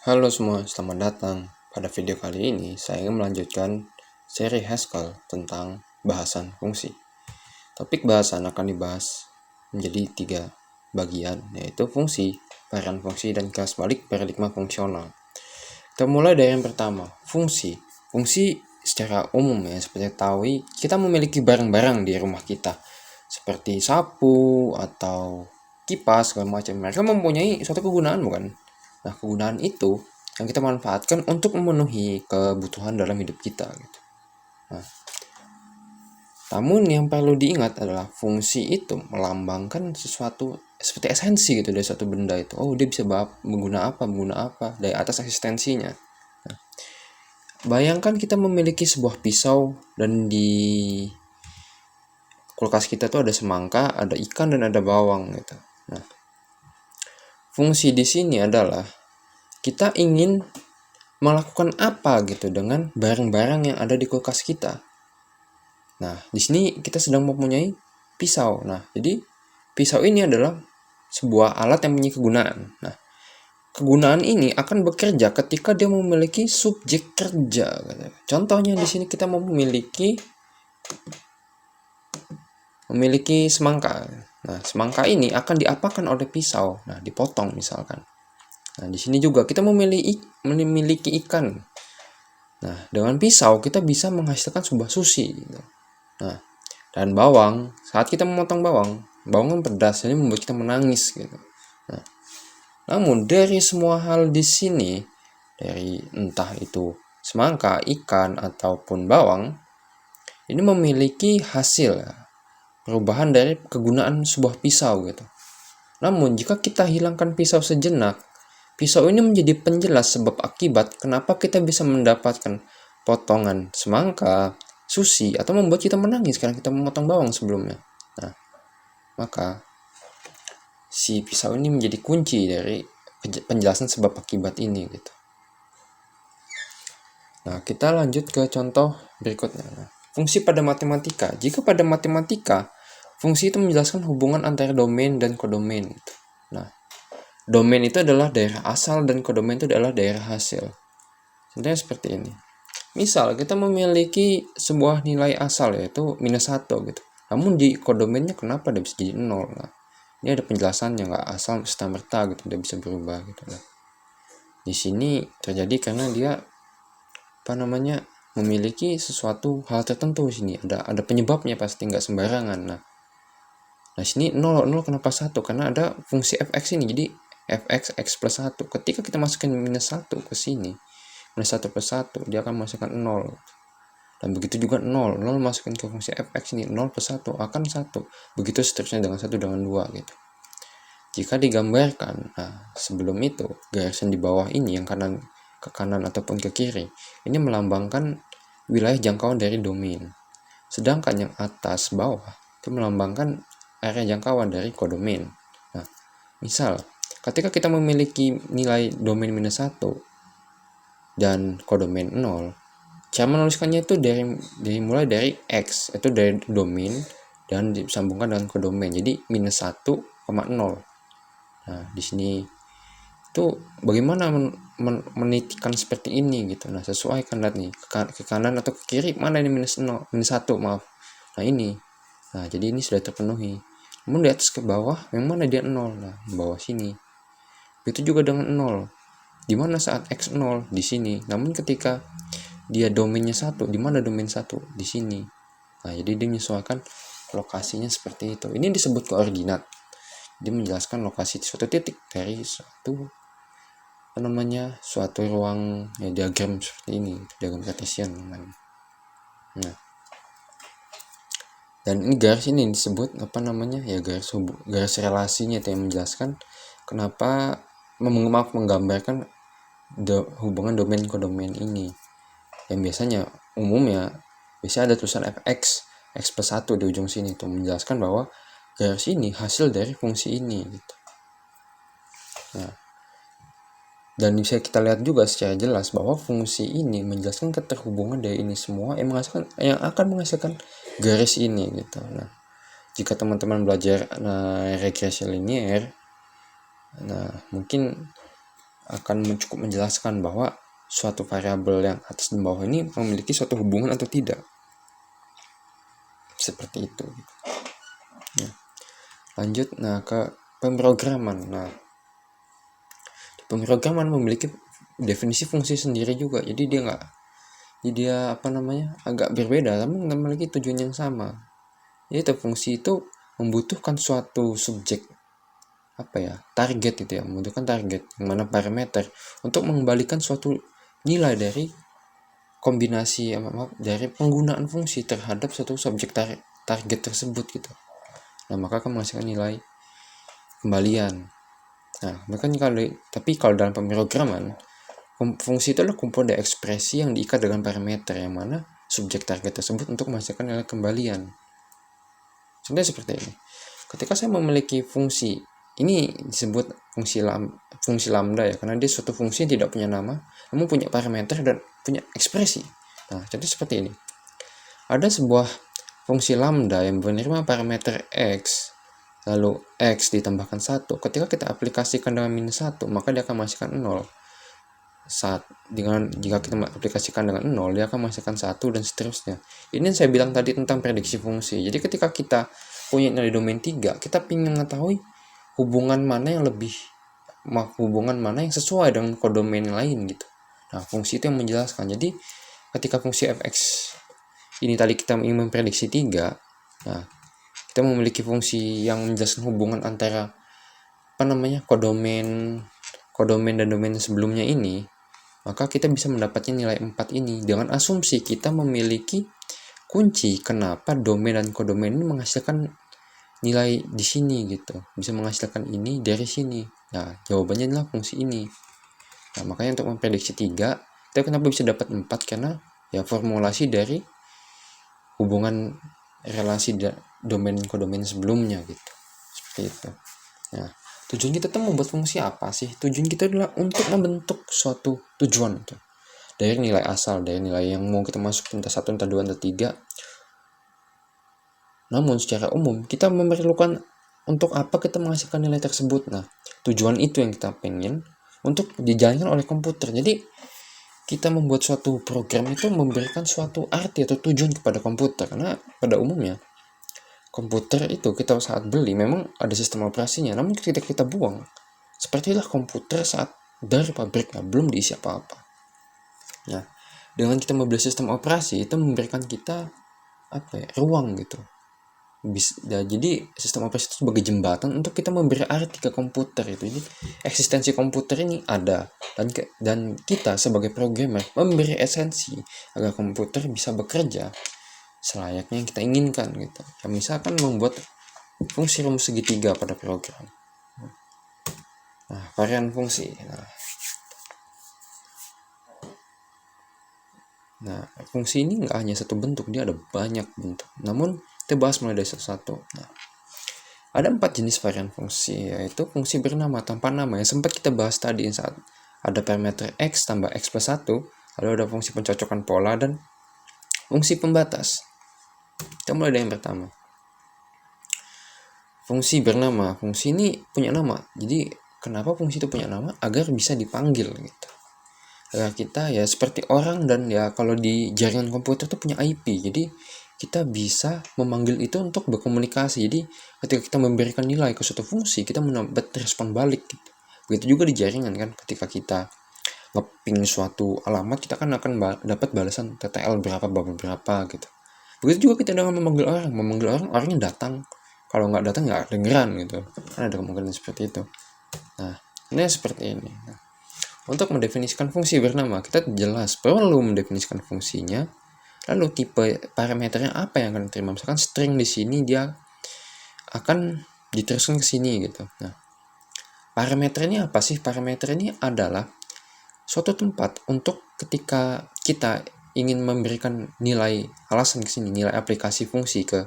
Halo semua, selamat datang. Pada video kali ini, saya ingin melanjutkan seri Haskell tentang bahasan fungsi. Topik bahasan akan dibahas menjadi 3 bagian, yaitu fungsi, varian fungsi, dan kelas balik paradigma fungsional. Kita mulai dari yang pertama, fungsi. Fungsi secara umum ya, seperti ketahui, kita memiliki barang-barang di rumah kita, seperti sapu atau kipas, segala macam. Mereka mempunyai suatu kegunaan, bukan? Nah, kegunaan itu yang kita manfaatkan untuk memenuhi kebutuhan dalam hidup kita gitu. Namun yang perlu diingat adalah fungsi itu melambangkan sesuatu seperti esensi gitu dari suatu benda itu. Oh, dia bisa mengguna apa dari atas eksistensinya. Nah, bayangkan kita memiliki sebuah pisau dan di kulkas kita tuh ada semangka, ada ikan dan ada bawang gitu. Nah, fungsi di sini adalah kita ingin melakukan apa gitu dengan barang-barang yang ada di kulkas kita. Nah, di sini kita sedang mempunyai pisau. Nah, jadi pisau ini adalah sebuah alat yang mempunyai kegunaan. Nah, kegunaan ini akan bekerja ketika dia memiliki subjek kerja. Contohnya di sini kita memiliki semangka. Nah, semangka ini akan diapakan oleh pisau. Nah, dipotong misalkan. Nah, di sini juga kita memiliki ikan. Nah, dengan pisau kita bisa menghasilkan sebuah sushi. Nah, dan bawang, saat kita memotong bawang kan pedas, jadi membuat kita menangis gitu. Nah, namun dari semua hal di sini, dari entah itu semangka, ikan ataupun bawang, ini memiliki hasil perubahan dari kegunaan sebuah pisau gitu. Namun jika kita hilangkan pisau sejenak, pisau ini menjadi penjelas sebab akibat kenapa kita bisa mendapatkan potongan semangka, sushi, atau membuat kita menangis karena kita memotong bawang sebelumnya. Nah, maka si pisau ini menjadi kunci dari penjelasan sebab akibat ini gitu. Nah, kita lanjut ke contoh berikutnya. Nah, fungsi pada matematika. Jika pada matematika, fungsi itu menjelaskan hubungan antara domain dan kodomain gitu. Nah, domain itu adalah daerah asal dan kodomain itu adalah daerah hasil. Contohnya seperti ini. Misal kita memiliki sebuah nilai asal yaitu -1 gitu. Namun di kodomainnya kenapa dia bisa jadi 0? Nah, ini ada penjelasannya, nggak asal serta-merta gitu dia bisa berubah gitu. Nah, di sini terjadi karena dia memiliki sesuatu hal tertentu. Di sini ada penyebabnya, pasti nggak sembarangan. Nah, sini 0 kenapa 1? Karena ada fungsi fx ini. Jadi fx x plus 1. Ketika kita masukkan -1 ke sini, -1 plus 1, dia akan masukkan 0. Dan begitu juga 0 masukkan ke fungsi fx ini, 0 plus 1 akan 1. Begitu seterusnya dengan 1 dengan 2 gitu. Jika digambarkan, nah sebelum itu garisan di bawah ini yang ke kanan ataupun ke kiri, ini melambangkan wilayah jangkauan dari domain. Sedangkan yang atas bawah itu melambangkan area jangkauan dari kodomain. Nah, misal ketika kita memiliki nilai domain -1 dan kodomain 0, cara menuliskannya itu mulai dari x, itu dari domain dan disambungkan dengan kodomain. Jadi -1,0. Nah, di sini itu bagaimana menitikan seperti ini gitu. Nah, sesuaikan lihat nih ke kanan atau ke kiri, mana ini -1, maaf. Nah, ini. Nah, jadi ini sudah terpenuhi. Namun di atas ke bawah, yang mana dia 0? Nah, di bawah sini. Begitu juga dengan 0. Di mana saat x 0? Di sini. Namun ketika dia domainnya 1, di mana domain 1? Di sini. Nah, jadi dia menyesuaikan lokasinya seperti itu. Ini disebut koordinat. Dia menjelaskan lokasi suatu titik dari suatu ruang ya, diagram seperti ini, diagram Cartesian namanya. Nah, dan ini garis ini disebut garis relasinya itu yang menjelaskan kenapa menggambarkan hubungan domain ke domain ini. Yang biasanya ada tulisan fx x plus 1 di ujung sini, itu menjelaskan bahwa garis ini hasil dari fungsi ini gitu. Nah, dan bisa kita lihat juga secara jelas bahwa fungsi ini menjelaskan keterhubungan dari ini semua yang akan menghasilkan garis ini gitu. Nah, jika teman-teman belajar regresi linier, nah mungkin cukup menjelaskan bahwa suatu variabel yang atas dan bawah ini memiliki suatu hubungan atau tidak. Seperti itu. Ya. Lanjut ke pemrograman. Nah, pemrograman memiliki definisi fungsi sendiri juga. Jadi dia agak berbeda, namun memiliki tujuan yang sama. Yaitu fungsi itu membutuhkan suatu subjek target itu ya, membutuhkan target yang mana parameter untuk mengembalikan suatu nilai dari kombinasi dari penggunaan fungsi terhadap suatu subjek target tersebut gitu. Nah, maka akan menghasilkan nilai kembalian. Nah, tapi kalau dalam pemrograman, fungsi itu adalah komponen ekspresi yang diikat dengan parameter yang mana subjek target tersebut untuk menghasilkan nilai kembalian. Contohnya seperti ini. Ketika saya memiliki fungsi, ini disebut fungsi lambda ya, karena dia suatu fungsi yang tidak punya nama, namun punya parameter dan punya ekspresi. Nah, jadi seperti ini. Ada sebuah fungsi lambda yang menerima parameter x, lalu x ditambahkan 1. Ketika kita aplikasikan dengan minus 1, maka dia akan menghasilkan 0. Jika kita aplikasikan dengan 0, dia akan menghasilkan 1 dan seterusnya. Ini yang saya bilang tadi tentang prediksi fungsi. Jadi ketika kita punya nilai domain 3, kita ingin mengetahui hubungan mana yang sesuai dengan kodomain lain gitu. Nah, fungsi itu yang menjelaskan. Jadi ketika fungsi fx ini tadi kita ingin memprediksi 3, nah kita memiliki fungsi yang menjelaskan hubungan antara kodomain dan domain sebelumnya ini, maka kita bisa mendapatkan nilai 4 ini dengan asumsi kita memiliki kunci kenapa domain dan kodomain ini menghasilkan nilai di sini gitu, bisa menghasilkan ini dari sini. Nah, jawabannya adalah fungsi ini. Nah, makanya untuk memprediksi 3, kita kenapa bisa dapat 4? Karena ya formulasi dari hubungan relasi domain kodomain sebelumnya gitu. Seperti itu. Nah, tujuan kita tuh membuat fungsi apa sih? Tujuan kita adalah untuk membentuk suatu tujuan tuh. Dari nilai asal, dari nilai yang mau kita masuk entah 1, entah 2, entah 3. Namun secara umum kita memerlukan untuk apa kita menghasilkan nilai tersebut. Nah, tujuan itu yang kita pengen untuk dijalankan oleh komputer. Jadi kita membuat suatu program itu memberikan suatu arti atau tujuan kepada komputer. Karena pada umumnya komputer itu kita saat beli memang ada sistem operasinya, namun ketika kita buang, sepertilah komputer saat dari pabriknya belum diisi apa-apa. Nah, dengan kita membeli sistem operasi itu memberikan kita ruang gitu. Jadi sistem operasi itu sebagai jembatan untuk kita memberi arti ke komputer itu. Jadi eksistensi komputer ini ada, dan kita sebagai programmer memberi esensi agar komputer bisa bekerja selayaknya yang kita inginkan gitu. Ya, misalkan membuat fungsi rumus segitiga pada program. Nah, varian fungsi. Nah, fungsi ini nggak hanya satu bentuk, dia ada banyak bentuk. Namun kita bahas mulai dari satu. Nah, ada 4 jenis varian fungsi, yaitu fungsi bernama tanpa nama yang sempat kita bahas tadi saat ada parameter x tambah x plus 1, lalu ada fungsi pencocokan pola dan fungsi pembatas. Kita mulai dari yang pertama. Fungsi bernama. Fungsi ini punya nama. Jadi kenapa fungsi itu punya nama? Agar bisa dipanggil gitu. Agar kita ya seperti orang, dan ya kalau di jaringan komputer itu punya IP. Jadi kita bisa memanggil itu untuk berkomunikasi. Jadi ketika kita memberikan nilai ke suatu fungsi, kita mendapat respon balik gitu. Begitu juga di jaringan kan, ketika kita nge-ping suatu alamat, kita kan akan dapat balasan TTL berapa gitu. Begitu juga kita dengan memanggil orang, orangnya datang. Kalau nggak datang nggak dengeran gitu. Kan ada kemungkinan seperti itu. Nah, ini seperti ini. Nah, untuk mendefinisikan fungsi bernama, kita jelas perlu mendefinisikan fungsinya. Lalu tipe parameternya apa yang akan diterima. Misalkan string di sini dia akan diteruskan ke sini gitu. Nah, parameter ini apa sih? Parameter ini adalah suatu tempat untuk ketika kita ingin memberikan nilai alasan ke sini, nilai aplikasi fungsi ke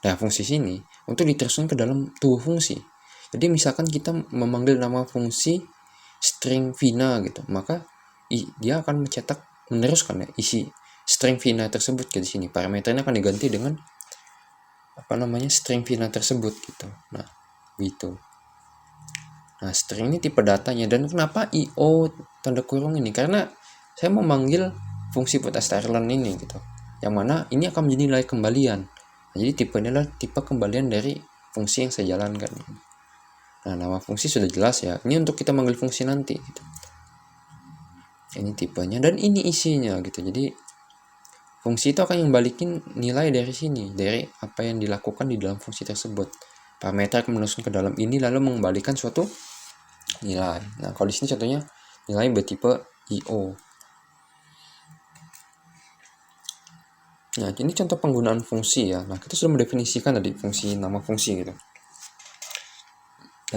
fungsi sini untuk diteruskan ke dalam tubuh fungsi. Jadi misalkan kita memanggil nama fungsi string Vina gitu, maka dia akan meneruskan isi string Vina tersebut ke sini. Parameternya akan diganti dengan string Vina tersebut gitu. Nah, gitu. Nah, string ini tipe datanya. Dan kenapa IO tanda kurung ini? Karena saya memanggil fungsi put strlen ini gitu. Yang mana ini akan menjadi nilai kembalian. Nah, jadi tipe ini adalah tipe kembalian dari fungsi yang saya jalankan. Nah, nama fungsi sudah jelas ya. Ini untuk kita manggil fungsi nanti gitu. Ini tipenya dan ini isinya gitu. Jadi fungsi itu akan yang balikin nilai dari sini, dari apa yang dilakukan di dalam fungsi tersebut. Parameter akan memasukkan ke dalam ini lalu mengembalikan suatu nilai. Nah, kalau di sini contohnya nilai bertipe IO. Nah, ini contoh penggunaan fungsi ya. Nah, kita sudah mendefinisikan tadi fungsi, nama fungsi gitu.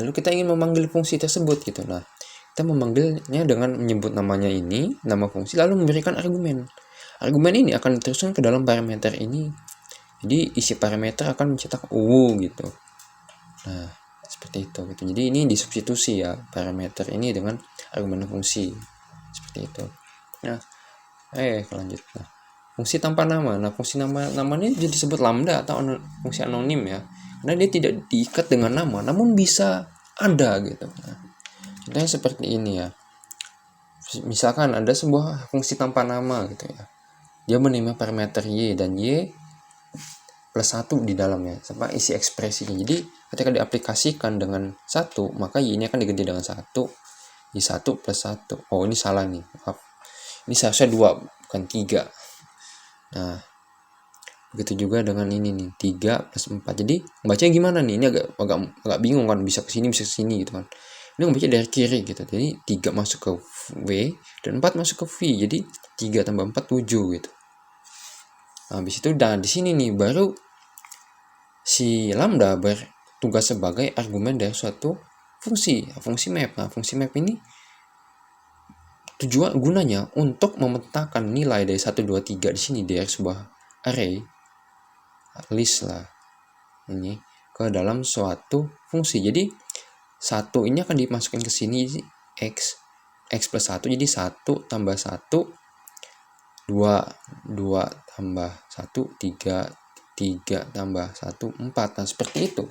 Lalu kita ingin memanggil fungsi tersebut gitu. Nah, kita memanggilnya dengan menyebut namanya ini, nama fungsi, lalu memberikan argumen. Argumen ini akan diteruskan ke dalam parameter ini. Jadi isi parameter akan mencetak gitu. Nah, seperti itu gitu. Jadi ini disubstitusi ya parameter ini dengan argumen fungsi. Seperti itu. Nah, lanjut. Nah, fungsi tanpa nama. Nah, fungsi namanya jadi disebut lambda atau fungsi anonim ya. Karena dia tidak diikat dengan nama, namun bisa ada gitu. Nah, contohnya seperti ini ya. Misalkan ada sebuah fungsi tanpa nama gitu ya. Dia menerima parameter Y dan Y plus 1 di dalamnya sama isi ekspresinya. Jadi ketika diaplikasikan dengan 1, maka Y ini akan diganti dengan 1. Y1 plus 1. Oh, ini salah nih. Maaf. Ini seharusnya 2 bukan 3. Nah, begitu juga dengan ini nih, 3 plus 4. Jadi bacanya gimana nih? Ini agak bingung kan, bisa ke sini bisa ke sini gitu kan. Ini membaca dari kiri gitu. Jadi 3 masuk ke W dan 4 masuk ke V. Jadi 3 tambah 4 7 gitu. Nah, habis itu di sini nih baru si lambda bertugas sebagai argumen dari suatu fungsi map. Nah, fungsi map ini tujuan gunanya untuk memetakan nilai dari 1 2 3 di sini dari sebuah array list lah ini ke dalam suatu fungsi. Jadi 1 ini akan dimasukkan ke sini x plus 1 jadi 1 tambah 1 2 tambah 1 3 tambah 1 4. Nah, seperti itu.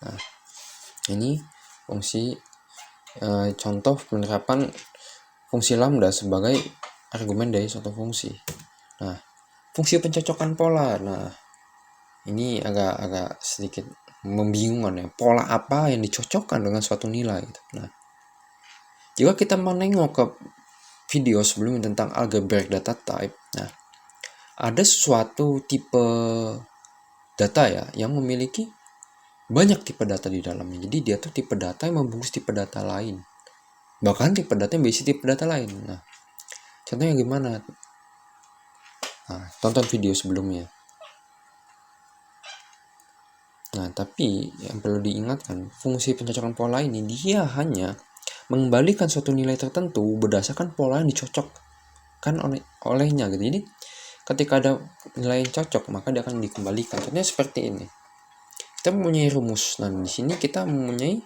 Nah, ini fungsi contoh penerapan fungsi lambda sebagai argumen dari suatu fungsi. Nah, fungsi pencocokan pola. Nah, ini agak sedikit membingungkan ya. Pola apa yang dicocokkan dengan suatu nilai gitu. Nah, jika kita menengok ke video sebelumnya tentang algebraic data type, nah, ada suatu tipe data ya yang memiliki banyak tipe data di dalamnya. Jadi dia tuh tipe data yang membungkus tipe data lain. Bahkan tipe data yang berisi tipe data lain. Nah, contohnya gimana? Nah, tonton video sebelumnya. Nah, tapi yang perlu diingatkan, fungsi pencocokan pola ini dia hanya mengembalikan suatu nilai tertentu berdasarkan pola yang dicocokkan olehnya gitu. Jadi ketika ada nilai yang cocok, maka dia akan dikembalikan. Contohnya seperti ini. Kita mempunyai rumus. Nah, di sini kita mempunyai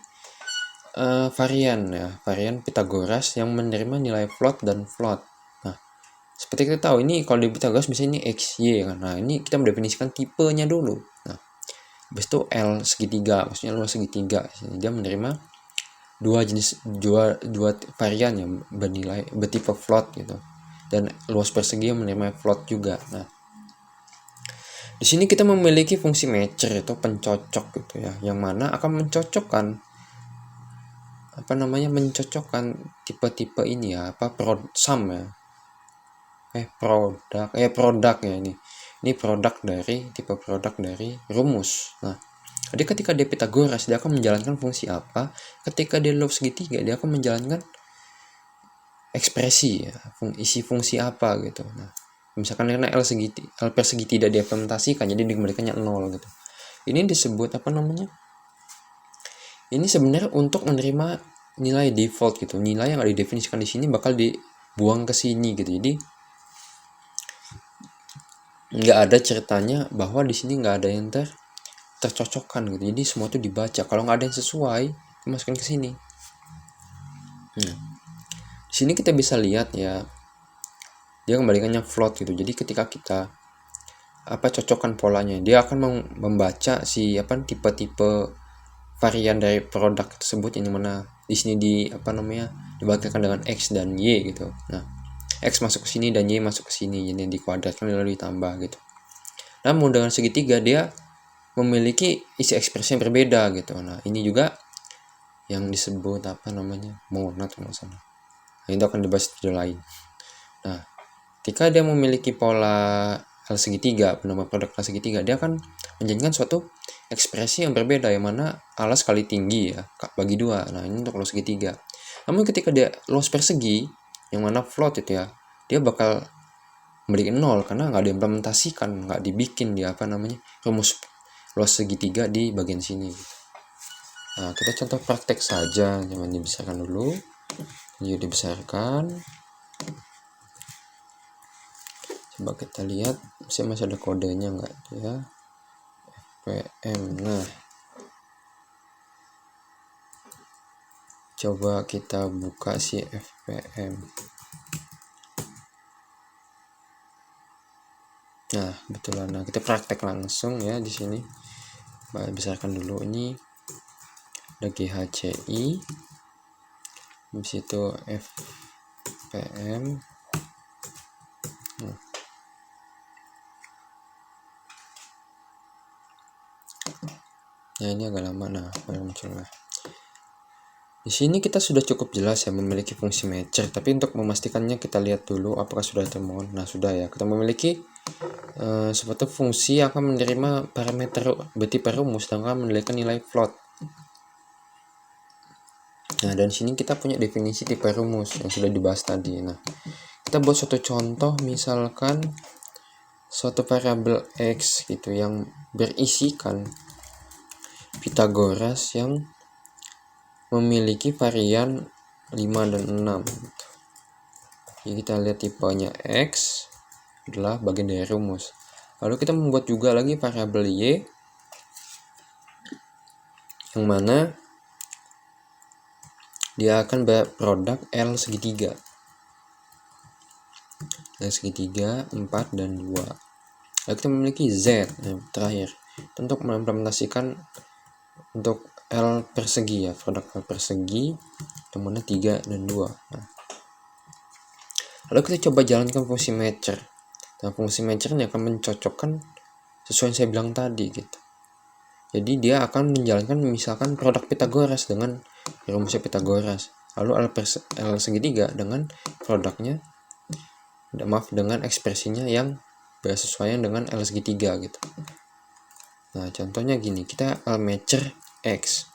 varian Pythagoras yang menerima nilai float dan float. Nah, seperti kita tahu ini kalau di Pythagoras misalnya ini x, y kan. Nah, ini kita mendefinisikan tipenya dulu. Nah, habis itu L segitiga, maksudnya luas segitiga. Dia menerima dua varian yang bertipe float gitu. Dan luas persegi yang menerima float juga. Nah, di sini kita memiliki fungsi matcher atau pencocok gitu ya, yang mana akan mencocokkan tipe-tipe ini ya, produk ya ini. Ini tipe produk dari rumus. Nah, jadi ketika dia Pythagoras dia akan menjalankan fungsi apa, ketika dia log segitiga dia akan menjalankan ekspresi ya, isi fungsi apa gitu. Nah, misalkan karena L persegi tidak diimplementasikan jadi dikembalikannya 0 gitu. Ini disebut ini sebenarnya untuk menerima nilai default gitu. Nilai yang ada didefinisikan di sini bakal dibuang ke sini gitu. Jadi nggak ada ceritanya bahwa di sini nggak ada yang tercocokkan gitu. Jadi semua itu dibaca. Kalau nggak ada yang sesuai, dimasukkan ke sini. Di sini kita bisa lihat ya, dia kembalikannya float gitu. Jadi ketika kita cocokkan polanya, dia akan membaca si tipe-tipe varian dari produk tersebut, yang mana di sini dibagi dengan X dan Y gitu. Nah, X masuk ke sini dan Y masuk ke sini, jadi dikuadratkan lalu ditambah gitu. Namun dengan segitiga dia memiliki isi ekspresi yang berbeda gitu. Nah, ini juga yang disebut monad kalau salah. Nah, itu akan dibahas di video lain. Nah, ketika dia memiliki pola L segitiga, penambah produk L segitiga, dia akan menjadikan suatu ekspresi yang berbeda, yang mana alas kali tinggi ya, bagi 2. Nah, ini untuk L segitiga. Namun ketika dia los persegi, yang mana float itu ya, dia bakal memberi 0 karena nggak diimplementasikan, nggak dibikin dia rumus los segitiga di bagian sini. Nah, kita contoh praktek saja. Jangan dibesarkan dulu. Ini dibesarkan. Coba kita lihat masih ada kodenya nggak ya, FPM. Nah, coba kita buka si FPM. Nah, kebetulan kita praktek langsung ya di sini. Besarkan dulu, ini ada GHCI, di situ FPM. Nah, ini agak lama. Nah, baru muncul lah. Di sini kita sudah cukup jelas ya memiliki fungsi matcher, tapi untuk memastikannya kita lihat dulu apakah sudah termohon. Nah, sudah ya, kita memiliki suatu fungsi yang akan menerima parameter betipe rumus dan akan menilaikan nilai float. Nah, dan sini kita punya definisi tipe rumus yang sudah dibahas tadi. Nah, kita buat suatu contoh, misalkan suatu variabel X gitu yang berisikan Pitagoras yang memiliki varian 5 dan 6 gitu. Jadi kita lihat tipenya X adalah bagian dari rumus. Lalu kita membuat juga lagi variabel Y yang mana dia akan berproduk L segitiga. L segitiga 4 dan 2. Lalu kita memiliki Z yang terakhir untuk mengimplementasikan untuk L persegi ya, produk L persegi yang mana 3 dan 2. Nah, lalu kita coba jalankan fungsi matcher. Nah, fungsi matcher ini akan mencocokkan sesuai yang saya bilang tadi gitu. Jadi dia akan menjalankan misalkan produk Pitagoras dengan rumusnya Pitagoras. Lalu L segitiga dengan produknya, dengan ekspresinya yang bersesuaian dengan L segitiga gitu. Nah, contohnya gini, kita L matcher X.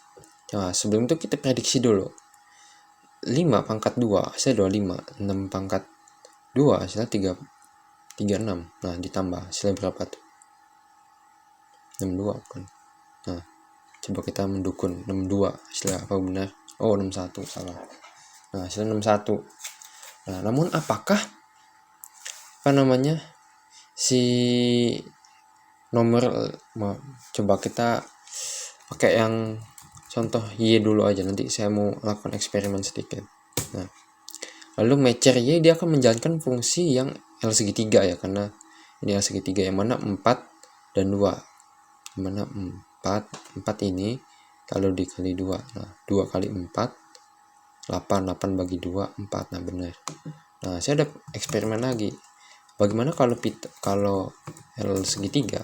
Nah, sebelum itu kita prediksi dulu. 5 pangkat 2 hasilnya 25, 6 pangkat 2 hasilnya 36. Nah, ditambah hasilnya berapa tuh? 62 kan. Nah, coba kita mendukun 62 hasilnya apa benar? Oh, 61 salah. Nah, hasilnya 61. Nah, namun apakah si nomor, coba kita pakai yang contoh Y dulu aja, nanti saya mau lakukan eksperimen sedikit. Nah, lalu matcher Y dia akan menjalankan fungsi yang L segitiga ya, karena ini L segitiga yang mana 4 dan 2. Yang mana 4 ini kalau dikali 2. Nah, 2 kali 4 8 bagi 2 4. Nah, benar. Nah, saya ada eksperimen lagi. Bagaimana kalau L segitiga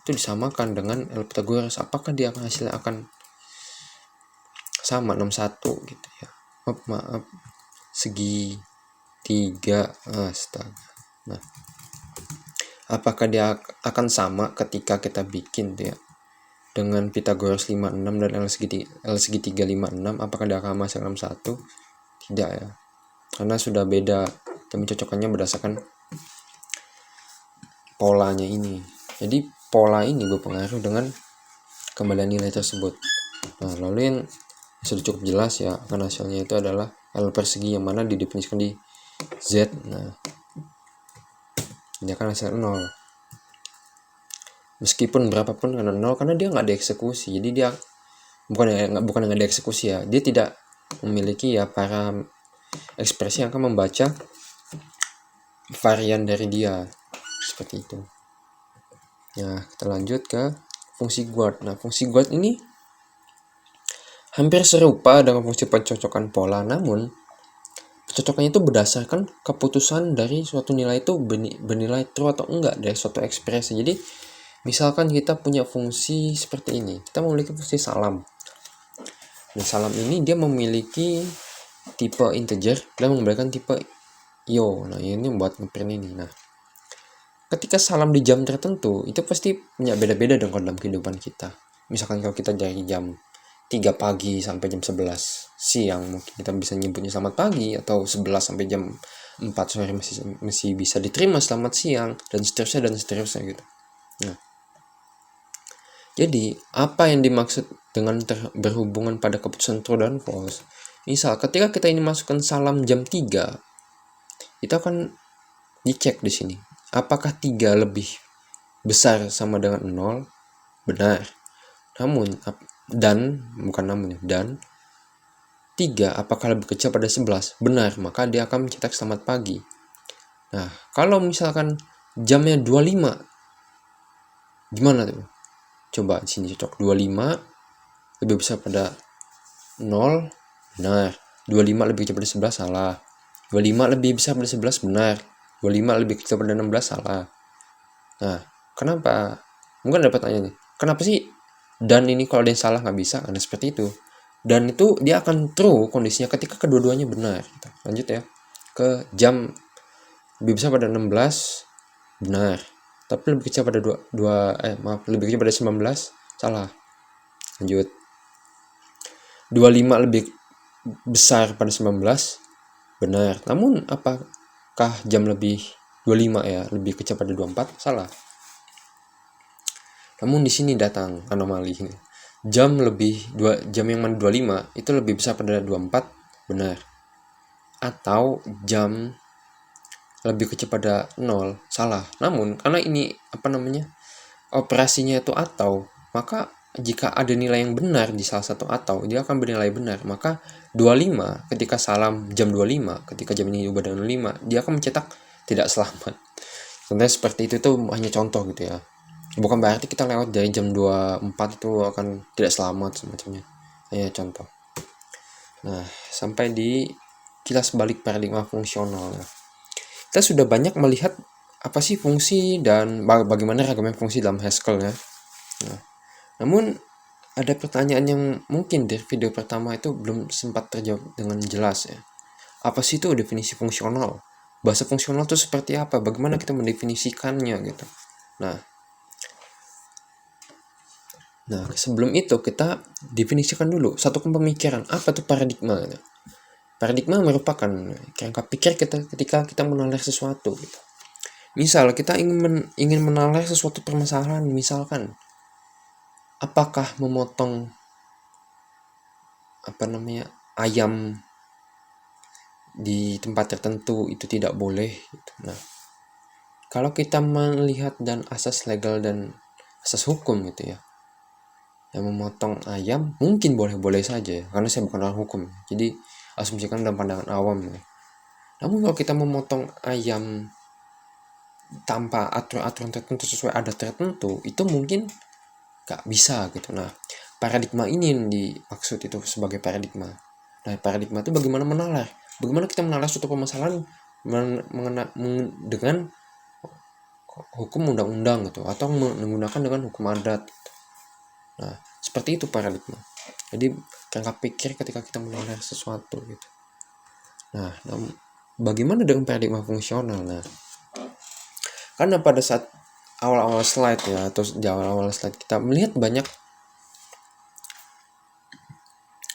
itu disamakan dengan L Pitagoras, apakah dia hasilnya akan sama 61 gitu ya. Maaf, segitiga, astaga. Nah, apakah dia akan sama ketika kita bikin tuh ya dengan Pitagoras 56 dan L segitiga 56, apakah dia akan menghasilkan 61? Tidak ya, karena sudah beda, dan mencocokkannya berdasarkan polanya ini. Jadi pola ini berpengaruh dengan kembalian nilai tersebut. Nah, lalu yang sudah cukup jelas ya, akan hasilnya itu adalah L persegi yang mana didefinisikan di Z. Nah, ini akan hasil 0. Meskipun berapapun karena 0, karena dia nggak dieksekusi. Jadi dia bukan nggak dieksekusi ya, dia tidak memiliki ya para ekspresi yang akan membaca varian dari dia seperti itu. Nah, kita lanjut ke fungsi guard. Nah, fungsi guard ini hampir serupa dengan fungsi pencocokan pola, namun pencocokannya itu berdasarkan keputusan dari suatu nilai itu bernilai true atau enggak dari suatu ekspresi. Jadi misalkan kita punya fungsi seperti ini, kita memiliki fungsi salam. Nah, salam ini dia memiliki tipe integer dan mengembalikan tipe yo. Nah, ini buat ngeprint ini. Nah, ketika salam di jam tertentu, itu pasti punya beda-beda dong dalam kehidupan kita. Misalkan kalau kita dari jam 3 pagi sampai jam 11 siang, mungkin kita bisa nyebutnya selamat pagi, atau 11 sampai jam 4 sore masih bisa diterima selamat siang, dan seterusnya gitu. Nah, jadi apa yang dimaksud dengan berhubungan pada keputusan true dan false? Misal ketika kita ini masukkan salam jam 3, itu akan dicek di sini. Apakah 3 lebih besar sama dengan 0? Benar. Dan 3 apakah lebih kecil pada 11? Benar, maka dia akan mencetak selamat pagi. Nah, kalau misalkan jamnya 25, gimana tuh? Coba di sini cocok. 25 lebih besar pada 0, benar. 25 lebih kecil pada 11, salah. 25 lebih besar pada 11, benar. 25 lebih kecil pada 16, salah. Nah, kenapa? Mungkin ada pertanyaan nih, kenapa sih dan ini kalau ada yang salah nggak bisa? Karena seperti itu. Dan itu dia akan true kondisinya ketika kedua-duanya benar. Lanjut ya, ke jam lebih besar pada 16, benar. Tapi lebih kecil pada lebih kecil pada 19, salah. Lanjut. 25 lebih besar pada 19, benar. Namun apakah jam lebih 25 ya lebih kecil pada 24? Salah. Namun di sini datang anomali ini. Jam yang mana 25 itu lebih besar pada 24, benar. Atau jam lebih kecil pada 0, salah. Namun karena ini operasinya itu atau, maka jika ada nilai yang benar di salah satu atau, dia akan bernilai benar. Maka 25 ketika salam jam 25, ketika jam ini diubah dengan 5, dia akan mencetak tidak selamat. Contohnya seperti itu tuh hanya contoh gitu ya. Bukan berarti kita lewat dari jam 24 itu akan tidak selamat semacamnya. Hanya contoh. Nah, sampai di kilas balik paradigma fungsional. Kita sudah banyak melihat apa sih fungsi dan bagaimana ragamnya fungsi dalam Haskell ya. Nah, namun ada pertanyaan yang mungkin di video pertama itu belum sempat terjawab dengan jelas ya. Apa sih itu definisi fungsional? Bahasa fungsional itu seperti apa? Bagaimana kita mendefinisikannya gitu. Nah, sebelum itu kita definisikan dulu satu pemikiran. Apa itu paradigma? Paradigma merupakan kerangka pikir kita ketika kita menalar sesuatu gitu. Misal kita ingin menalar sesuatu permasalahan, misalkan apakah memotong ayam di tempat tertentu itu tidak boleh gitu. Nah, kalau kita melihat dan asas legal dan asas hukum gitu ya, yang memotong ayam mungkin boleh-boleh saja ya, karena saya bukan orang hukum, jadi asumsikan dalam pandangan awam ya. Namun kalau kita memotong ayam tanpa aturan tertentu sesuai adat tertentu, itu mungkin gak bisa gitu. Nah, paradigma ini yang dimaksud itu sebagai paradigma. Nah, paradigma itu bagaimana menalar, bagaimana kita menalar suatu permasalahan dengan hukum undang-undang gitu, atau menggunakan dengan hukum adat gitu. Nah, seperti itu paradigma. Jadi kerangka pikir ketika kita menalar sesuatu gitu. Nah, bagaimana dengan paradigma fungsional? Nah, karena pada saat awal-awal slide ya, atau di awal-awal slide kita melihat banyak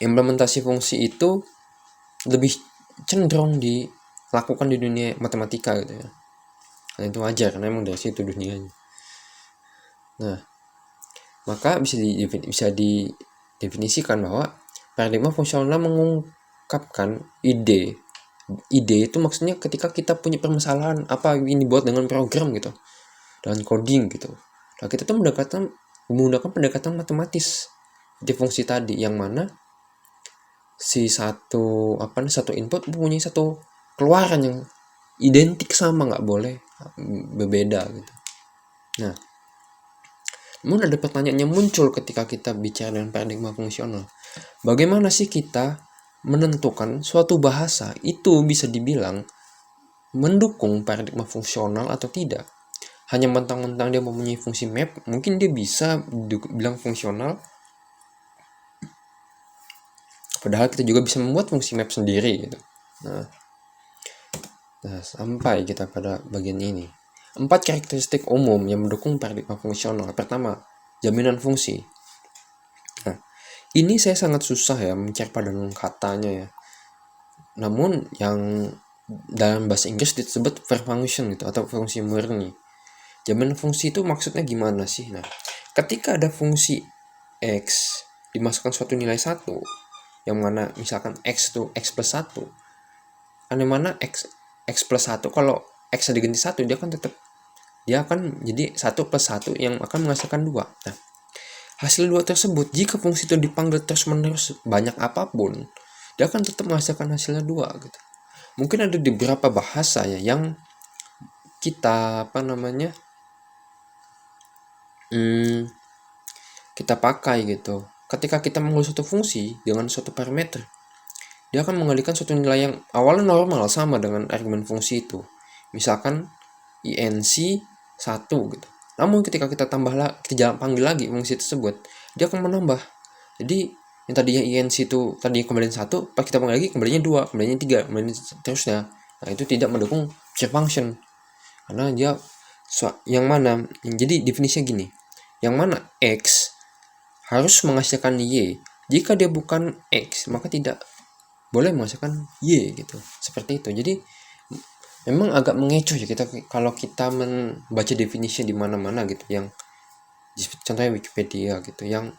implementasi fungsi itu lebih cenderung dilakukan di dunia matematika gitu ya. Nah, itu wajar karena emang dari situ dunianya. Nah, maka bisa didefinisikan bahwa paradigma fungsional mengungkapkan ide itu maksudnya ketika kita punya permasalahan apa ini buat dengan program gitu, dengan coding gitu. Nah, kita tuh menggunakan pendekatan matematis di fungsi tadi, yang mana si satu input mempunyai satu keluaran yang identik sama, nggak boleh berbeda gitu. Nah, Namun ada pertanyaan yang muncul ketika kita bicara dengan paradigma fungsional. Bagaimana sih kita menentukan suatu bahasa itu bisa dibilang mendukung paradigma fungsional atau tidak? Hanya mentang-mentang dia mempunyai fungsi map, mungkin dia bisa bilang fungsional. Padahal kita juga bisa membuat fungsi map sendiri gitu. Nah, sampai kita pada bagian ini. 4 karakteristik umum yang mendukung paradigma fungsional. Pertama, jaminan fungsi. Nah, ini saya sangat susah ya mencari padanan katanya ya. Namun yang dalam bahasa Inggris disebut verb function gitu, atau fungsi murni. Jaminan fungsi itu maksudnya gimana sih? Nah, ketika ada fungsi X dimasukkan suatu nilai 1, yang mana misalkan X itu X plus 1, kan yang mana X plus 1, kalau X diganti 1, dia akan jadi 1 plus 1 yang akan menghasilkan 2. Nah, hasil 2 tersebut, jika fungsi itu dipanggil terus-menerus banyak apapun, dia akan tetap menghasilkan hasilnya 2 gitu. Mungkin ada di beberapa bahasa ya yang kita kita pakai gitu. Ketika kita mengukur suatu fungsi dengan suatu parameter, dia akan mengembalikan suatu nilai yang awalnya normal sama dengan argumen fungsi itu. Misalkan INC 1 gitu. Namun ketika kita panggil lagi fungsi tersebut, dia akan menambah. Jadi yang tadinya INC itu tadinya kembaliin 1, pas kita panggil lagi kembalinya 2, kembalinya 3, kembalinya terusnya. Nah, itu tidak mendukung shear function. Karena dia yang mana, jadi definisinya gini. Yang mana X harus menghasilkan Y. Jika dia bukan X, maka tidak boleh menghasilkan Y gitu. Seperti itu. Jadi memang agak mengecoh ya kalau kita membaca definisi di mana-mana gitu, yang contohnya Wikipedia gitu, yang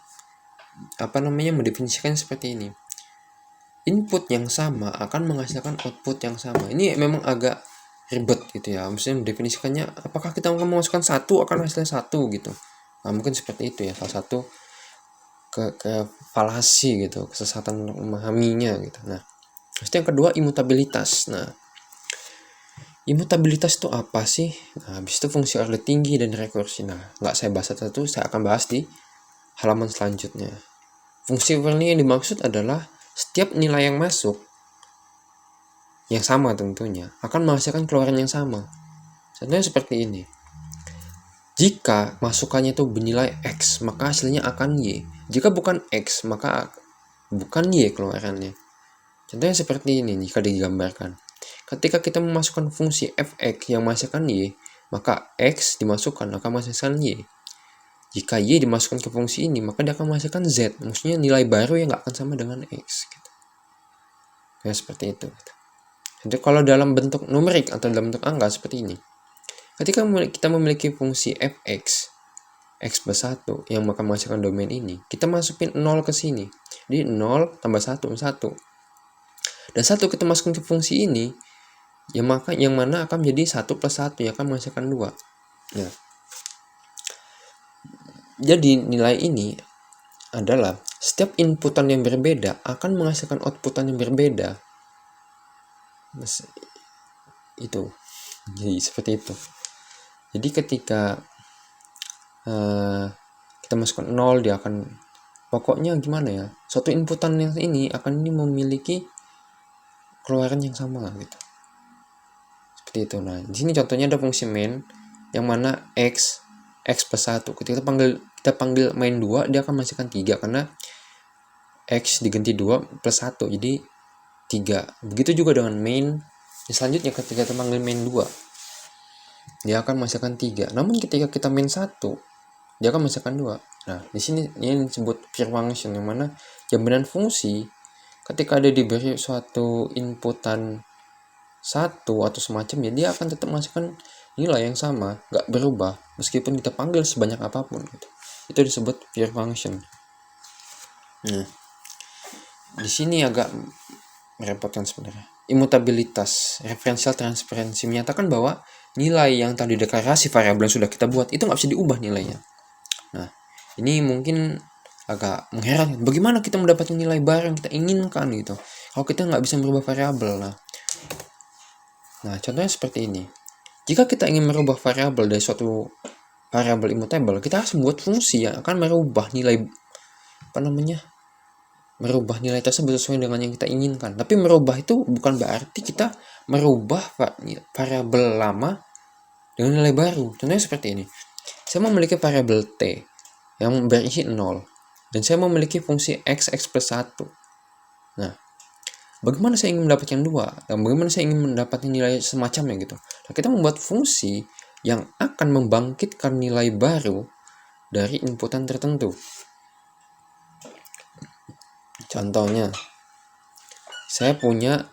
mendefinisikan seperti ini. Input yang sama akan menghasilkan output yang sama. Ini memang agak ribet gitu ya. Maksudnya mendefinisikannya, apakah kita memasukkan 1 akan hasilnya 1 gitu. Nah, mungkin seperti itu ya, salah satu ke falasi gitu, kesesatan untuk memahaminya gitu. Nah, terus yang kedua, imutabilitas. Nah, imutabilitas itu apa sih? Nah, habis itu fungsi order tinggi dan rekursi. Nah, nggak saya bahas satu-satu, saya akan bahas di halaman selanjutnya. Fungsi murni yang dimaksud adalah setiap nilai yang masuk, yang sama tentunya, akan menghasilkan keluaran yang sama. Contohnya seperti ini. Jika masukannya itu bernilai X, maka hasilnya akan Y. Jika bukan X, maka bukan Y keluarannya. Contohnya seperti ini jika digambarkan. Ketika kita memasukkan fungsi fx yang menghasilkan Y, maka X dimasukkan akan menghasilkan Y. Jika Y dimasukkan ke fungsi ini, maka dia akan menghasilkan Z. Maksudnya nilai baru yang nggak akan sama dengan X. Gitu. Ya, seperti itu. Jadi kalau dalam bentuk numerik atau dalam bentuk angka seperti ini. Ketika kita memiliki fungsi fx, x plus 1 yang akan menghasilkan domain ini, kita masukin 0 ke sini. Jadi 0 tambah 1, 1. Dan 1 kita masukkan ke fungsi ini, yang mana akan menjadi 1 plus 1 yang akan menghasilkan 2. Nah, jadi nilai ini adalah setiap inputan yang berbeda akan menghasilkan outputan yang berbeda. Itu. Jadi seperti itu. Jadi ketika kita masukkan 0, dia akan, pokoknya gimana ya, suatu inputan yang ini akan memiliki keluaran yang sama gitu. Seperti itu. Nah, di sini contohnya ada fungsi main yang mana x plus 1. Ketika kita panggil main 2, dia akan menghasilkan 3 karena x diganti 2 plus 1 jadi 3. Begitu juga dengan main. Selanjutnya ketika kita panggil main 2, dia akan menghasilkan 3. Namun ketika kita main 1, dia akan menghasilkan 2. Nah, di sini ini disebut pure function, yang mana jaminan fungsi ketika ada diberi suatu inputan 1 atau semacamnya, dia akan tetap menghasilkan nilai yang sama, nggak berubah meskipun kita panggil sebanyak apapun gitu. Itu disebut pure function. Nah, di sini agak merepotkan sebenarnya. Imutabilitas, referensial transparency menyatakan bahwa nilai yang tadi deklarasi variabel yang sudah kita buat itu nggak bisa diubah nilainya. Nah, ini mungkin agak mengherankan. Bagaimana kita mendapatkan nilai baru yang kita inginkan gitu, kalau kita nggak bisa merubah variabel? Nah, contohnya seperti ini. Jika kita ingin merubah variabel dari suatu variabel immutable, kita harus membuat fungsi yang akan merubah nilai merubah nilai tersebut sesuai dengan yang kita inginkan. Tapi merubah itu bukan berarti kita merubah variabel lama dengan nilai baru. Contohnya seperti ini. Saya memiliki variabel t yang berisi 0 dan saya memiliki fungsi x plus 1. Nah, bagaimana saya ingin mendapatkan 2 dan bagaimana saya ingin mendapatkan nilai semacamnya gitu. Nah, kita membuat fungsi yang akan membangkitkan nilai baru dari inputan tertentu. Contohnya, saya punya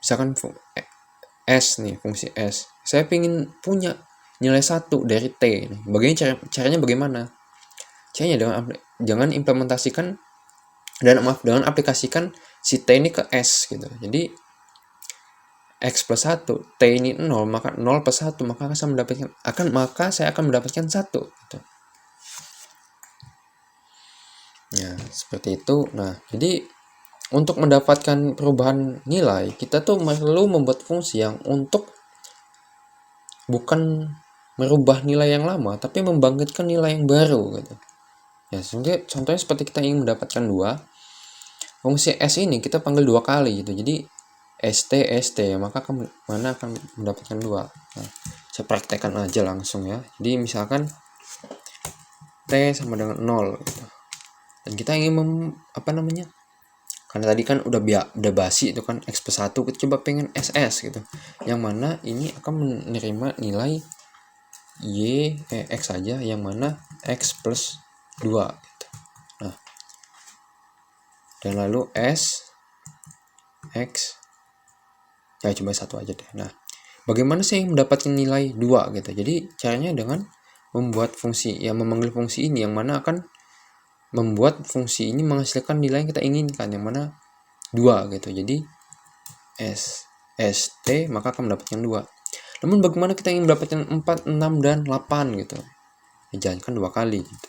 misalkan S nih, fungsi S. Saya ingin punya nilai 1 dari T. Caranya bagaimana? Caranya dengan implementasikan dengan aplikasikan si T ini ke S gitu. Jadi X plus 1, T ini 0, maka 0 plus 1, maka saya akan mendapatkan 1 gitu. Ya, seperti itu. Nah, jadi untuk mendapatkan perubahan nilai, kita tuh perlu membuat fungsi yang untuk bukan merubah nilai yang lama, tapi membangkitkan nilai yang baru gitu. Ya, contohnya seperti kita ingin mendapatkan 2, fungsi S ini kita panggil 2 kali gitu. Jadi ST, maka akan mendapatkan 2. Nah, saya praktekkan aja langsung ya. Jadi misalkan T sama dengan 0 gitu. Dan kita ingin karena tadi kan udah basi itu kan X plus 1, kita coba pengen SS gitu. Yang mana ini akan menerima nilai X saja, yang mana X plus 2 gitu. Nah, dan lalu S X, ya coba 1 aja deh. Nah, bagaimana sih mendapatkan nilai 2 gitu. Jadi caranya dengan membuat fungsi, memanggil fungsi ini yang mana akan membuat fungsi ini menghasilkan nilai yang kita inginkan, yang mana 2 gitu. Jadi ST maka akan mendapatkan 2. Namun bagaimana kita ingin mendapatkan 4, 6, dan 8 gitu. Jangan kan 2 kali gitu.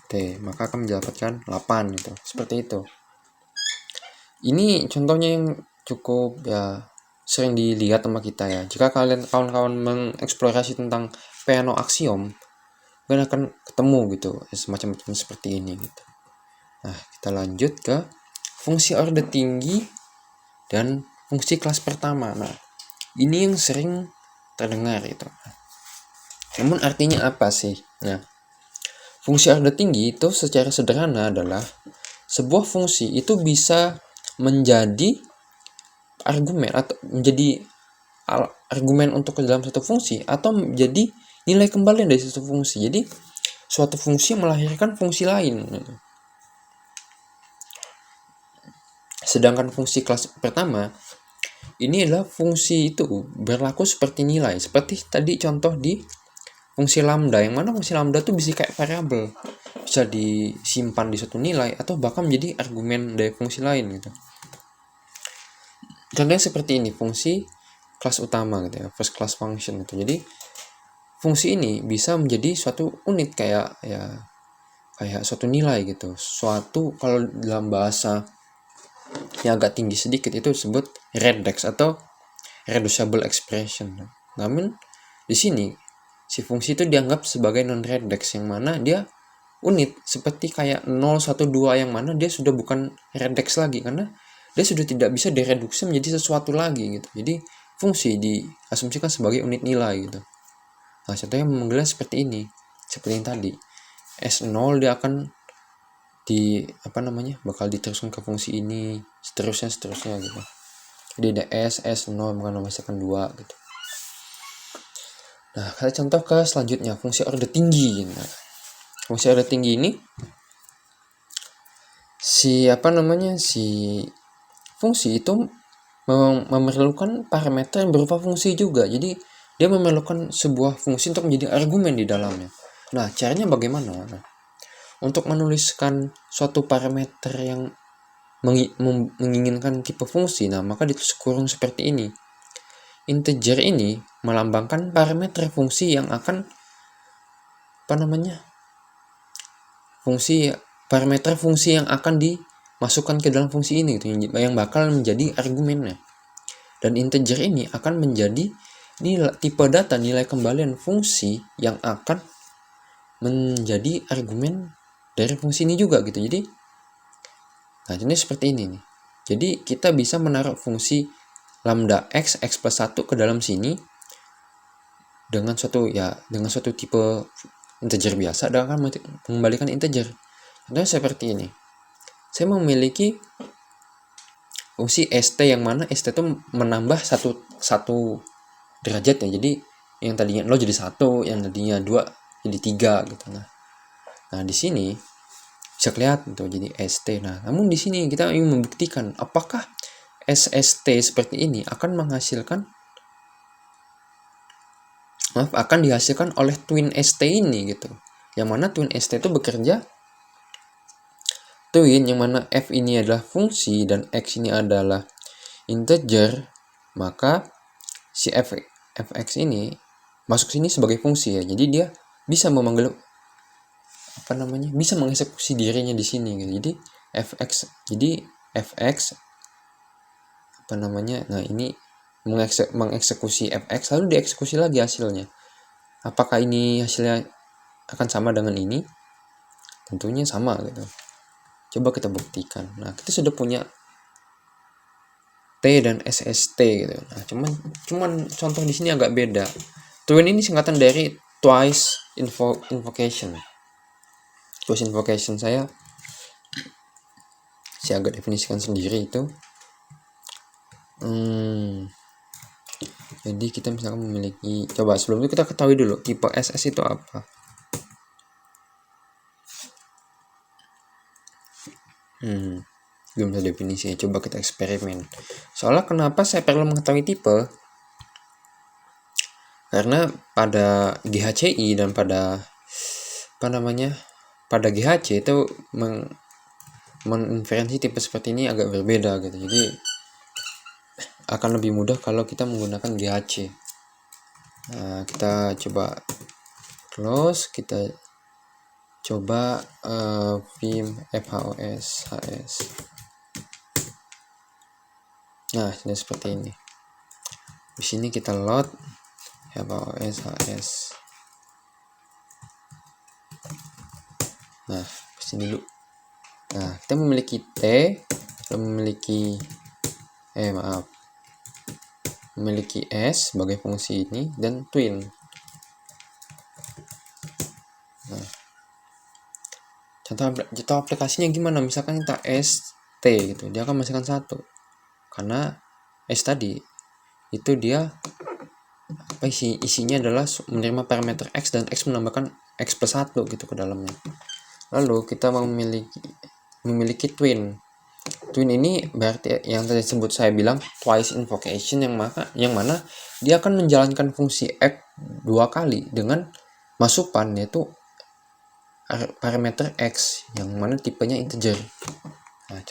T maka akan mendapatkan 8 gitu. Seperti itu. Ini contohnya yang cukup sering dilihat sama kita ya. Jika kawan-kawan mengeksplorasi tentang Peano aksiom, kalian akan ketemu gitu semacam seperti ini gitu. Nah, kita lanjut ke fungsi orde tinggi dan fungsi kelas pertama. Nah, ini yang sering terdengar itu. Namun artinya apa sih? Nah, fungsi orde tinggi itu secara sederhana adalah sebuah fungsi itu bisa menjadi argumen atau menjadi argumen untuk ke dalam satu fungsi atau menjadi nilai kembalian dari satu fungsi. Jadi suatu fungsi melahirkan fungsi lain. Sedangkan fungsi kelas pertama ini adalah fungsi itu berlaku seperti nilai. Seperti tadi contoh di fungsi lambda, yang mana fungsi lambda itu bisa kayak variabel, bisa disimpan di suatu nilai atau bahkan menjadi argumen dari fungsi lain gitu. Contohnya seperti ini, fungsi kelas utama gitu ya, first class function gitu. Jadi fungsi ini bisa menjadi suatu unit kayak suatu nilai gitu. Suatu, kalau dalam bahasa yang agak tinggi sedikit itu disebut regex atau reducible expression. Namun di sini si fungsi itu dianggap sebagai non-regex, yang mana dia unit seperti kayak 0, 1, 2, yang mana dia sudah bukan regex lagi karena dia sudah tidak bisa direduksi menjadi sesuatu lagi gitu. Jadi fungsi diasumsikan sebagai unit nilai gitu. Nah, contohnya memanggilnya seperti ini, seperti yang tadi. S0 dia akan bakal diteruskan ke fungsi ini, seterusnya gitu. Jadi ada S0 menghasilkan 2 gitu. Nah, kita contoh ke selanjutnya, fungsi orde tinggi. Nah, fungsi orde tinggi ini si fungsi itu memerlukan parameter yang berupa fungsi juga. Jadi dia memerlukan sebuah fungsi untuk menjadi argumen di dalamnya. Nah, caranya bagaimana? Nah, untuk menuliskan suatu parameter yang menginginkan tipe fungsi, nah maka ditulis kurung seperti ini. Integer ini melambangkan parameter fungsi yang akan parameter fungsi yang akan dimasukkan ke dalam fungsi ini gitu, yang bakal menjadi argumennya. Dan integer ini akan menjadi tipe data nilai kembalian fungsi yang akan menjadi argumen dari fungsi ini juga gitu. Jadi ini seperti ini nih. Jadi kita bisa menaruh fungsi lambda x plus 1 ke dalam sini dengan suatu tipe integer biasa dan akan mengembalikan integer. Contohnya seperti ini. Saya memiliki fungsi st yang mana st itu menambah satu derajat ya. Jadi yang tadinya 0 jadi 1, yang tadinya 2 jadi 3 gitu. Nah, di sini bisa kelihatan tuh jadi st. Nah, namun di sini kita ingin membuktikan apakah SST seperti ini akan dihasilkan oleh twin st ini gitu. Yang mana twin st itu bekerja twin yang mana f ini adalah fungsi dan x ini adalah integer, maka si fx ini masuk sini sebagai fungsi ya. Jadi dia bisa memanggil bisa mengeksekusi dirinya di sini gitu. Jadi fx nah ini mengeksekusi fx lalu dieksekusi lagi hasilnya. Apakah ini hasilnya akan sama dengan ini? Tentunya sama gitu. Coba kita buktikan. Nah, kita sudah punya T dan SST gitu. Nah, cuman contoh di sini agak beda. Twin ini singkatan dari twice invocation. Twice invocation saya agak definisikan sendiri itu. Jadi kita misalkan memiliki, coba sebelum itu kita ketahui dulu tipe SS itu apa. Belum ada definisi. Coba kita eksperimen. Soalnya kenapa saya perlu mengetahui tipe? Karena pada GHCI dan pada GHC itu menginferensi tipe seperti ini agak berbeda gitu. Jadi akan lebih mudah kalau kita menggunakan GHC. Nah, kita coba close, kita coba vim fhos hs. Nah, sudah seperti ini. Di sini kita load fhos hs. Nah, sini dulu. Nah, kita memiliki T, memiliki S sebagai fungsi ini dan twin. Nah, contoh aplikasinya gimana? Misalkan kita ST gitu, dia akan menghasilkan 1. Karena S tadi itu dia isinya adalah menerima parameter X dan X menambahkan X plus 1 gitu ke dalamnya. Lalu kita memiliki twin. Twin ini berarti yang tadi saya bilang twice invocation yang mana dia akan menjalankan fungsi X 2 kali dengan masukan yaitu parameter X yang mana tipenya integer. Nah,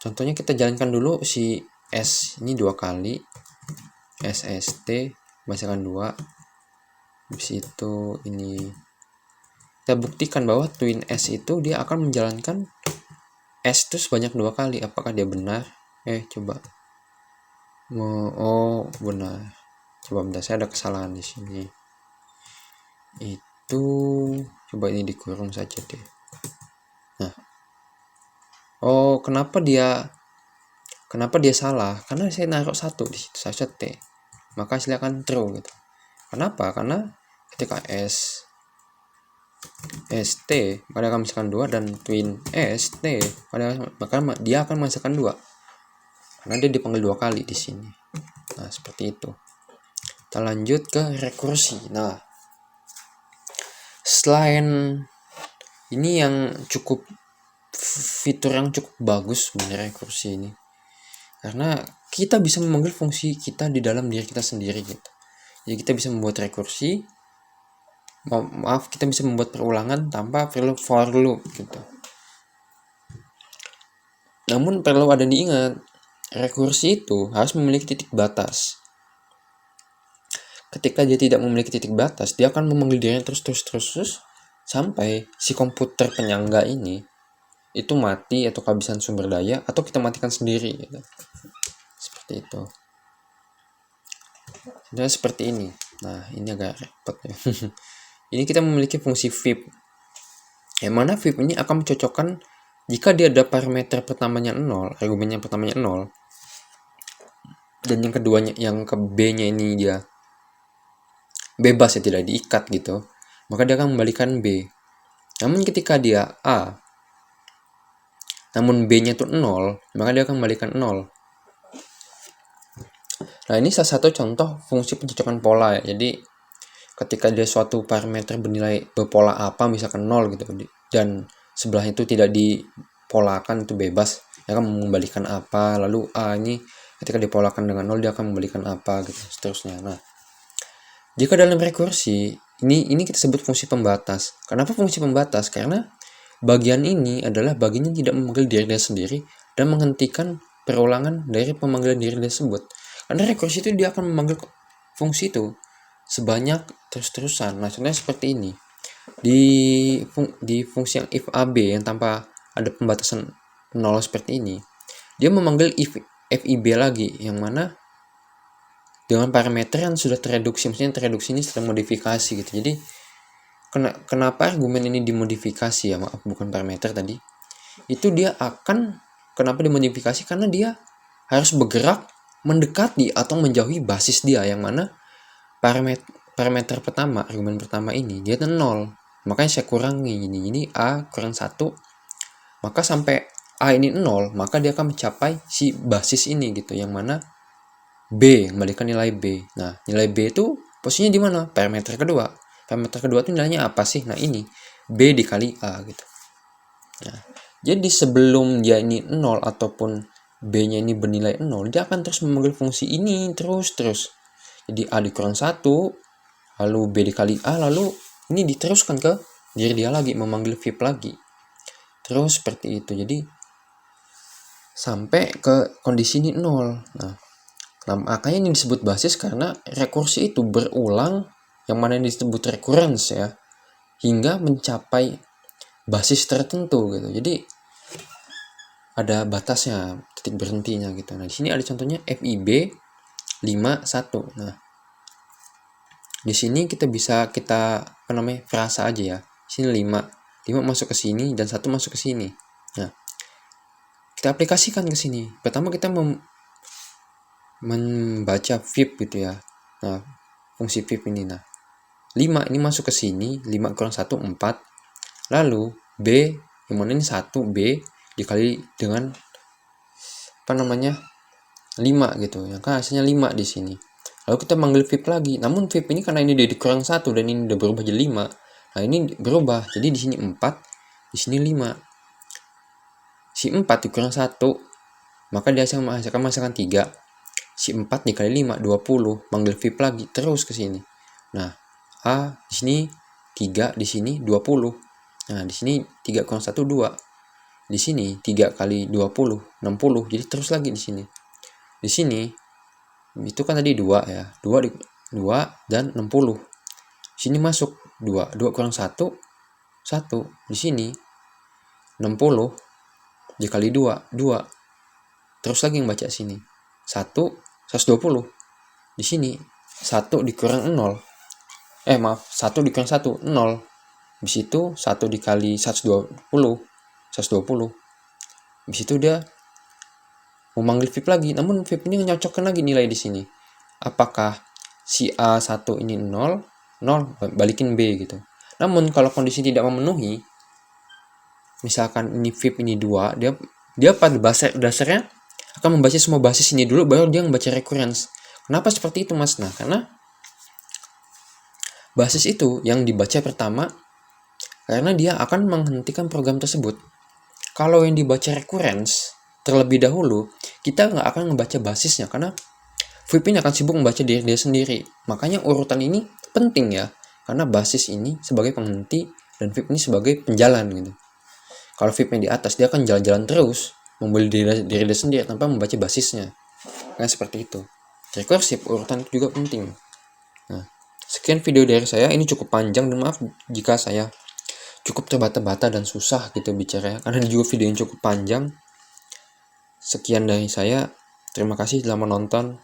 contohnya kita jalankan dulu si S ini 2 kali SST menghasilkan 2. Habis itu ini kita buktikan bahwa twin S itu dia akan menjalankan S itu sebanyak 2 kali. Apakah dia benar? Coba. Benar. Coba bentar, saya ada kesalahan di sini. Itu coba ini dikurung saja deh. Nah. Kenapa dia salah? Karena saya naruh 1 di situ, saya set T. Maka hasilnya akan true gitu. Kenapa? Karena ketika ST pada akan menghasilkan 2 dan twin ST maka dia akan menghasilkan 2 karena dia dipanggil 2 kali di sini. Nah, seperti itu. Kita lanjut ke rekursi. Nah, selain ini yang fitur yang cukup bagus sebenarnya rekursi ini. Karena kita bisa memanggil fungsi kita di dalam diri kita sendiri gitu. Jadi kita bisa membuat rekursi. Kita bisa membuat perulangan tanpa perlu for loop gitu. Namun perlu ada diingat, rekursi itu harus memiliki titik batas. Ketika dia tidak memiliki titik batas, dia akan memanggil dirinya terus sampai si komputer penyangga ini itu mati atau kehabisan sumber daya atau kita matikan sendiri gitu. Seperti seperti itu. Dan seperti ini. Nah, ini agak repot ya. Ini kita memiliki fungsi VIP, yang mana VIP ini akan mencocokkan jika dia ada parameter pertamanya 0, argumennya pertamanya 0, dan yang keduanya, yang ke B-nya ini dia bebas ya, tidak diikat gitu, maka dia akan membalikan B. Namun ketika dia A, namun B-nya itu 0, maka dia akan membalikan 0. Nah, ini salah satu contoh fungsi pencocokan pola ya. Jadi ketika dia suatu parameter bernilai berpola apa, misalkan 0 gitu, dan sebelah itu tidak dipolakan, itu bebas, dia akan mengembalikan apa. Lalu A ini ketika dipolakan dengan 0, dia akan membalikan apa gitu, seterusnya. Nah, jika dalam rekursi ini kita sebut fungsi pembatas. Kenapa fungsi pembatas? Karena bagian ini adalah bagian yang tidak memanggil diri dia sendiri dan menghentikan perulangan dari pemanggilan diri tersebut. Karena rekursi itu dia akan memanggil fungsi itu sebanyak terus-terusan. Nah, contohnya seperti ini. Di fungsi yang if AB yang tanpa ada pembatasan 0 seperti ini, dia memanggil if FIB lagi, yang mana dengan parameter yang sudah tereduksi. Maksudnya tereduksi ini sudah modifikasi gitu. Jadi kenapa argumen ini dimodifikasi ya, maaf, bukan parameter tadi. Itu dia akan, kenapa dimodifikasi? Karena dia harus bergerak mendekati atau menjauhi basis dia, yang mana parameter pertama, argumen pertama ini dia 0. Makanya saya kurangi ini A kurang 1. Maka sampai A ini 0, maka dia akan mencapai si basis ini gitu, yang mana B, kembalikan nilai B. Nah, nilai B itu posisinya di mana? Parameter kedua. Parameter kedua itu nilainya apa sih? Nah, ini B dikali A gitu. Nah, jadi sebelum dia ini 0 ataupun B-nya ini bernilai 0, dia akan terus memanggil fungsi ini terus. Jadi A dikurang 1, lalu B dikali A, lalu ini diteruskan ke diri dia lagi, memanggil VIP lagi. Terus seperti itu. Jadi sampai ke kondisi ini 0. Nah, makanya ini disebut basis karena rekursi itu berulang, yang mana ini disebut recurrence ya, hingga mencapai basis tertentu gitu. Jadi ada batasnya, titik berhentinya gitu. Nah, di sini ada contohnya FIB 51. Nah, di sini kita bisa frasa aja ya. Sini 5 masuk ke sini dan 1 masuk ke sini. Nah, kita aplikasikan ke sini. Pertama kita membaca VIP gitu ya. Nah, fungsi VIP ini. Nah, 5 ini masuk ke sini, 5 kurang 1, 4. Lalu B, yang mana ini 1, B dikali dengan 5 gitu. Yang kan hasilnya 5 di sini. Lalu kita manggil VIP lagi. Namun VIP ini karena ini dikurang 1 dan ini udah berubah jadi 5. Nah, ini berubah. Jadi di sini 4, di sini 5. Si 4 dikurang 1, maka dia akan menghasilkan 3. Si 4 dikali 5, 20. Manggil VIP lagi terus ke sini. Nah, A di sini 3, di sini 20. Nah, di sini 3 kurang 1, 2. Di sini 3 kali 20, 60. Jadi terus lagi di sini. Di sini itu kan tadi 2 ya. 2 dan 60. Di sini masuk 2. 2 kurang 1, 1. Di sini 60 dikali 2, 2. Terus lagi yang baca sini. 1, 120. Di sini 1 dikurang 0. 1 dikurang 1, 0. Habis itu 1 dikali 120. 120. Habis itu dia mau manggil VIP lagi. Namun VIP ini menyocokkan lagi nilai di sini. Apakah si A1 ini 0, balikin B gitu. Namun kalau kondisi tidak memenuhi, misalkan ini VIP ini 2, dia pada dasarnya akan membaca semua basis ini dulu, baru dia membaca recurrence. Kenapa seperti itu, Mas? Nah, karena basis itu yang dibaca pertama karena dia akan menghentikan program tersebut. Kalau yang dibaca recurrence terlebih dahulu, kita nggak akan membaca basisnya karena VIP ini akan sibuk membaca diri dia sendiri. Makanya urutan ini penting ya, karena basis ini sebagai penghenti dan VIP ini sebagai penjalan gitu. Kalau VIP yang di atas, dia akan jalan-jalan terus, membeli diri dia sendiri tanpa membaca basisnya. Nah, seperti itu. Recursive, urutan itu juga penting. Nah, sekian video dari saya. Ini cukup panjang dan maaf jika saya cukup terbata-bata dan susah gitu bicara, karena juga video yang cukup panjang. Sekian dari saya. Terima kasih telah menonton.